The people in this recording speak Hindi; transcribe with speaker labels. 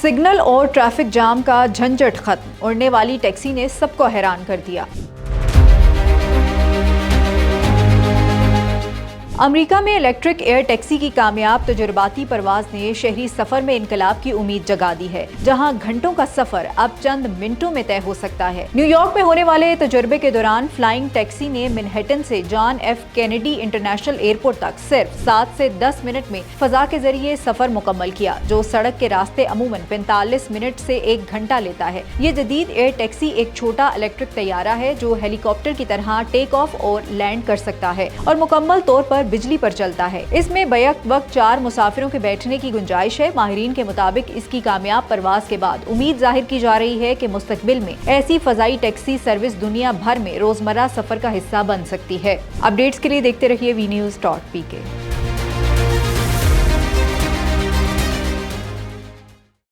Speaker 1: सिग्नल और ट्रैफिक जाम का झंझट खत्म, उड़ने वाली टैक्सी ने सबको हैरान कर दिया। अमेरिका में इलेक्ट्रिक एयर टैक्सी की कामयाब तजुर्बाती परवाज ने शहरी सफर में इनकलाब की उम्मीद जगा दी है, जहां घंटों का सफर अब चंद मिनटों में तय हो सकता है। न्यूयॉर्क में होने वाले तजुर्बे के दौरान फ्लाइंग टैक्सी ने मैनहट्टन से John F Kennedy international airport तक सिर्फ 7 से 10 मिनट में फजा के जरिए सफर मुकम्मल किया, जो सड़क के रास्ते अमूमन 45 मिनट से 1 घंटा लेता है। ये जदीद एयर टैक्सी एक छोटा इलेक्ट्रिक तैयारा है जो हेलीकॉप्टर की तरह टेक ऑफ और लैंड कर सकता है और मुकम्मल तौर पर बिजली पर चलता है। इसमें बैक वक्त 4 मुसाफिरों के बैठने की गुंजाइश है। माहिरीन के मुताबिक इसकी कामयाब परवाज के बाद उम्मीद जाहिर की जा रही है कि मुस्तकबिल में ऐसी फजाई टैक्सी सर्विस दुनिया भर में रोजमर्रा सफर का हिस्सा बन सकती है। अपडेट्स के लिए देखते रहिए वी न्यूज़.pk।